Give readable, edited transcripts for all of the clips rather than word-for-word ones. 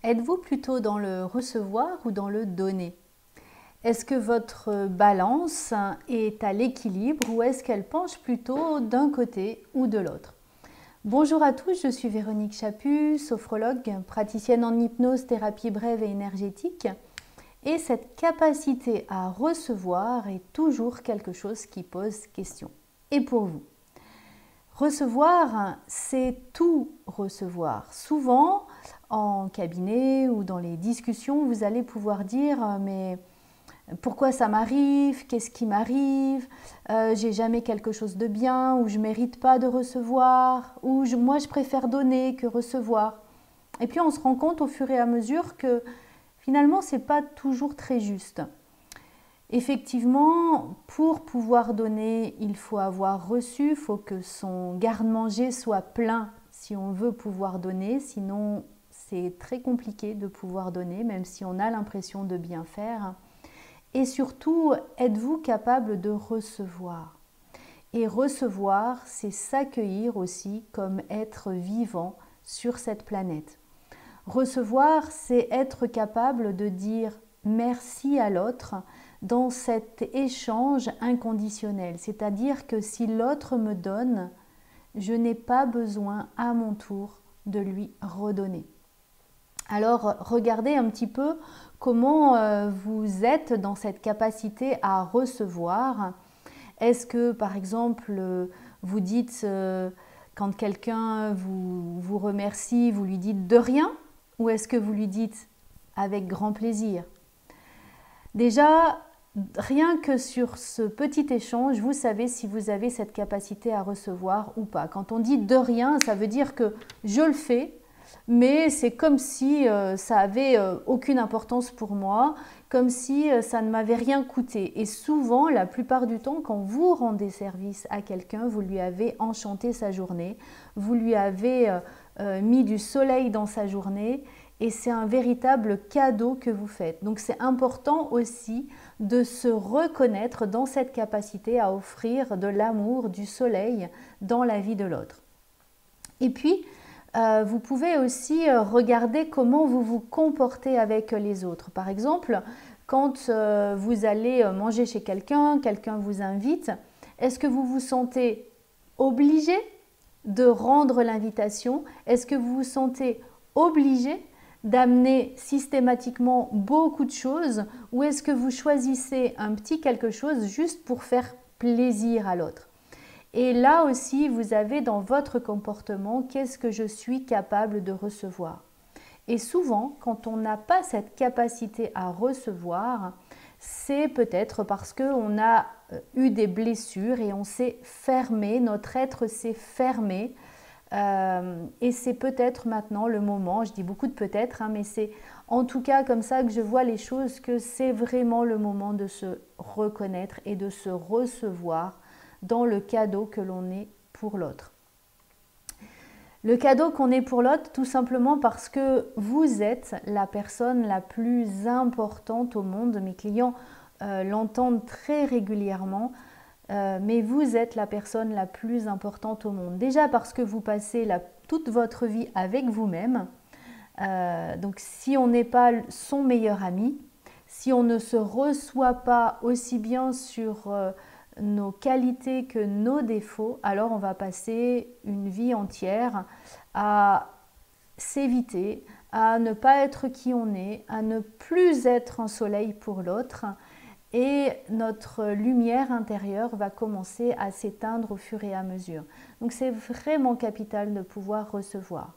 Êtes-vous plutôt dans le recevoir ou dans le donner? Est-ce que votre balance est à l'équilibre ou est-ce qu'elle penche plutôt d'un côté ou de l'autre? Bonjour à tous, je suis Véronique Chaput, sophrologue, praticienne en hypnose, thérapie brève et énergétique. Et cette capacité à recevoir est toujours quelque chose qui pose question. Et pour vous? Recevoir, c'est tout recevoir. Souvent, en cabinet ou dans les discussions, vous allez pouvoir dire mais pourquoi ça m'arrive, qu'est-ce qui m'arrive, j'ai jamais quelque chose de bien, ou je mérite pas de recevoir, ou moi je préfère donner que recevoir. Et puis on se rend compte au fur et à mesure que finalement c'est pas toujours très juste. Effectivement, pour pouvoir donner, il faut avoir reçu, il faut que son garde-manger soit plein si on veut pouvoir donner, sinon c'est très compliqué de pouvoir donner, même si on a l'impression de bien faire. Et surtout, êtes-vous capable de recevoir? Et recevoir, c'est s'accueillir aussi comme être vivant sur cette planète. Recevoir, c'est être capable de dire merci à l'autre dans cet échange inconditionnel. C'est-à-dire que si l'autre me donne, je n'ai pas besoin à mon tour de lui redonner. Alors regardez un petit peu comment vous êtes dans cette capacité à recevoir. Est-ce que par exemple vous dites quand quelqu'un vous remercie, vous lui dites de rien, ou est-ce que vous lui dites avec grand plaisir? Déjà, rien que sur ce petit échange, vous savez si vous avez cette capacité à recevoir ou pas. Quand on dit de rien, ça veut dire que je le fais, mais c'est comme si ça avait aucune importance pour moi, comme si ça ne m'avait rien coûté. Et souvent, la plupart du temps, quand vous rendez service à quelqu'un, vous lui avez enchanté sa journée, vous lui avez mis du soleil dans sa journée, et c'est un véritable cadeau que vous faites. Donc c'est important aussi de se reconnaître dans cette capacité à offrir de l'amour, du soleil dans la vie de l'autre. Et puis, vous pouvez aussi regarder comment vous vous comportez avec les autres. Par exemple, quand vous allez manger chez quelqu'un, quelqu'un vous invite, est-ce que vous vous sentez obligé de rendre l'invitation? Est-ce que vous vous sentez obligé d'amener systématiquement beaucoup de choses, ou est-ce que vous choisissez un petit quelque chose juste pour faire plaisir à l'autre? Et là aussi, vous avez dans votre comportement, qu'est-ce que je suis capable de recevoir? Et souvent, quand on n'a pas cette capacité à recevoir, c'est peut-être parce qu'on a eu des blessures et on s'est fermé, notre être s'est fermé. Et c'est peut-être maintenant le moment, je dis beaucoup de peut-être, mais c'est en tout cas comme ça que je vois les choses, que c'est vraiment le moment de se reconnaître et de se recevoir dans le cadeau que l'on est pour l'autre. Le cadeau qu'on est pour l'autre, tout simplement parce que vous êtes la personne la plus importante au monde. Mes clients l'entendent très régulièrement. Mais vous êtes la personne la plus importante au monde. Déjà parce que vous passez toute votre vie avec vous-même. Donc si on n'est pas son meilleur ami, si on ne se reçoit pas aussi bien sur nos qualités que nos défauts, alors on va passer une vie entière à s'éviter, à ne pas être qui on est, à ne plus être un soleil pour l'autre. Et notre lumière intérieure va commencer à s'éteindre au fur et à mesure. Donc c'est vraiment capital de pouvoir recevoir.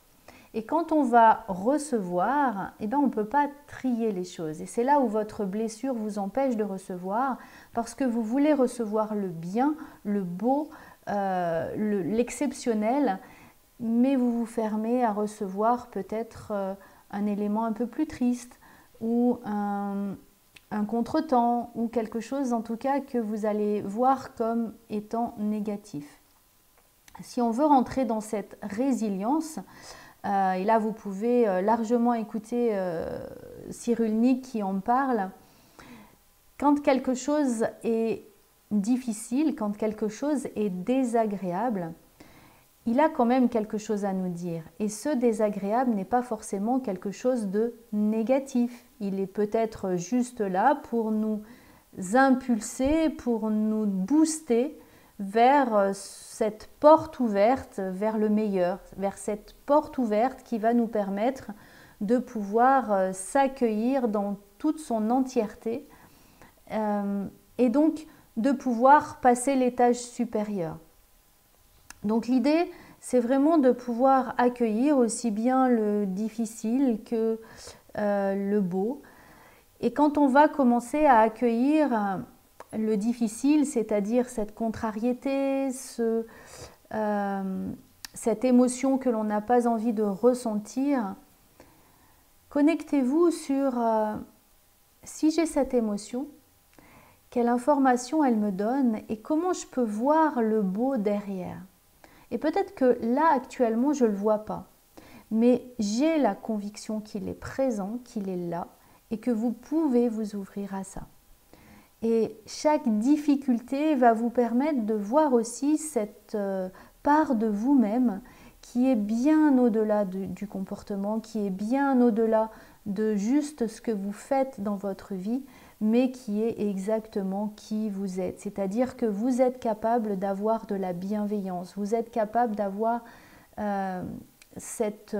Et quand on va recevoir, eh ben on ne peut pas trier les choses. Et c'est là où votre blessure vous empêche de recevoir, parce que vous voulez recevoir le bien, le beau, l'exceptionnel, mais vous vous fermez à recevoir peut-être un élément un peu plus triste ou un contretemps ou quelque chose en tout cas que vous allez voir comme étant négatif. Si on veut rentrer dans cette résilience, et là vous pouvez largement écouter Cyrulnik qui en parle, quand quelque chose est difficile, quand quelque chose est désagréable, il a quand même quelque chose à nous dire. Et ce désagréable n'est pas forcément quelque chose de négatif. Il est peut-être juste là pour nous impulser, pour nous booster vers cette porte ouverte, vers le meilleur, vers cette porte ouverte qui va nous permettre de pouvoir s'accueillir dans toute son entièreté et donc de pouvoir passer l'étage supérieur. Donc l'idée, c'est vraiment de pouvoir accueillir aussi bien le difficile que le beau. Et quand on va commencer à accueillir le difficile, c'est-à-dire cette contrariété, cette émotion que l'on n'a pas envie de ressentir, connectez-vous sur si j'ai cette émotion, quelle information elle me donne et comment je peux voir le beau derrière. Et peut-être que là, actuellement, je ne le vois pas. Mais j'ai la conviction qu'il est présent, qu'il est là et que vous pouvez vous ouvrir à ça. Et chaque difficulté va vous permettre de voir aussi cette part de vous-même qui est bien au-delà du comportement, qui est bien au-delà de juste ce que vous faites dans votre vie, mais qui est exactement qui vous êtes. C'est-à-dire que vous êtes capable d'avoir de la bienveillance, vous êtes capable d'avoir cette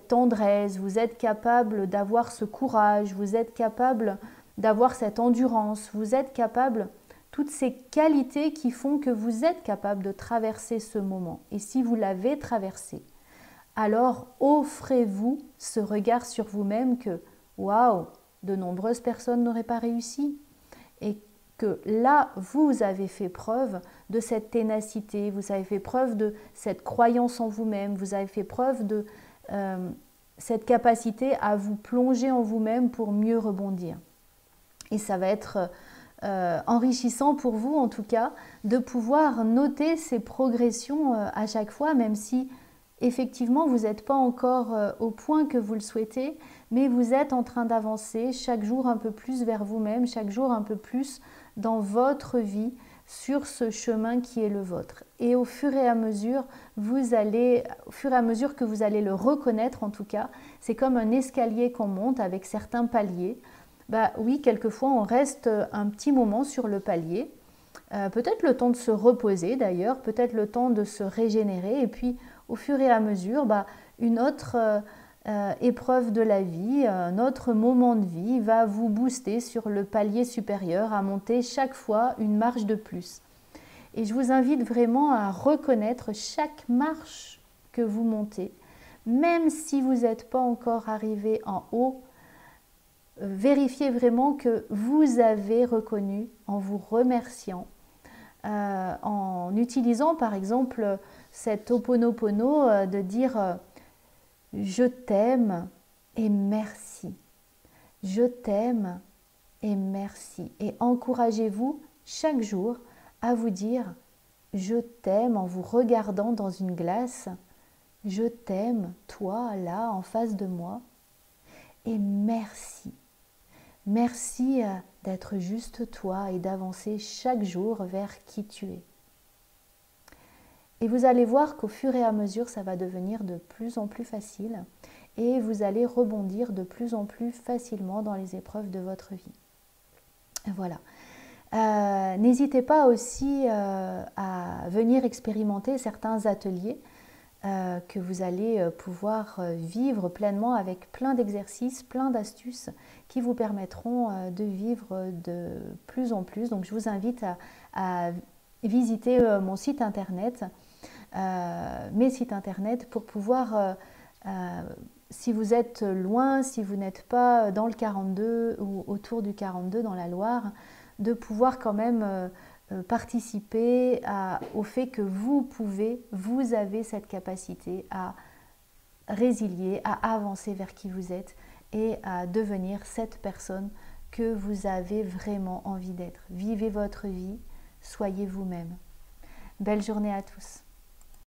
tendresse, vous êtes capable d'avoir ce courage, vous êtes capable d'avoir cette endurance, vous êtes capable, toutes ces qualités qui font que vous êtes capable de traverser ce moment. Et si vous l'avez traversé, alors offrez-vous ce regard sur vous-même que « Waouh, de nombreuses personnes n'auraient pas réussi » et que là, vous avez fait preuve de cette ténacité, vous avez fait preuve de cette croyance en vous-même, vous avez fait preuve de cette capacité à vous plonger en vous-même pour mieux rebondir. Et ça va être enrichissant pour vous, en tout cas, de pouvoir noter ces progressions à chaque fois, même si effectivement, vous n'êtes pas encore au point que vous le souhaitez, mais vous êtes en train d'avancer chaque jour un peu plus vers vous-même, chaque jour un peu plus dans votre vie, sur ce chemin qui est le vôtre. Et au fur et à mesure, que vous allez le reconnaître en tout cas, c'est comme un escalier qu'on monte avec certains paliers. Bah oui, quelquefois on reste un petit moment sur le palier, peut-être le temps de se reposer d'ailleurs, peut-être le temps de se régénérer, et puis au fur et à mesure, une autre épreuve de la vie, un autre moment de vie va vous booster sur le palier supérieur, à monter chaque fois une marche de plus. Et je vous invite vraiment à reconnaître chaque marche que vous montez, même si vous n'êtes pas encore arrivé en haut. Vérifiez vraiment que vous avez reconnu en vous remerciant, en utilisant par exemple cet Ho'oponopono de dire je t'aime et merci. Je t'aime et merci. Et encouragez-vous chaque jour à vous dire je t'aime en vous regardant dans une glace. Je t'aime, toi, là, en face de moi. Et merci. Merci d'être juste toi et d'avancer chaque jour vers qui tu es. Et vous allez voir qu'au fur et à mesure, ça va devenir de plus en plus facile et vous allez rebondir de plus en plus facilement dans les épreuves de votre vie. Voilà. N'hésitez pas aussi à venir expérimenter certains ateliers que vous allez pouvoir vivre pleinement avec plein d'exercices, plein d'astuces qui vous permettront de vivre de plus en plus. Donc je vous invite à visiter mon site internet, mes sites internet pour pouvoir, si vous êtes loin, si vous n'êtes pas dans le 42 ou autour du 42 dans la Loire, de pouvoir quand même participer au fait que vous avez cette capacité à résilier, à avancer vers qui vous êtes et à devenir cette personne que vous avez vraiment envie d'être. Vivez votre vie, soyez vous-même. Belle journée à tous.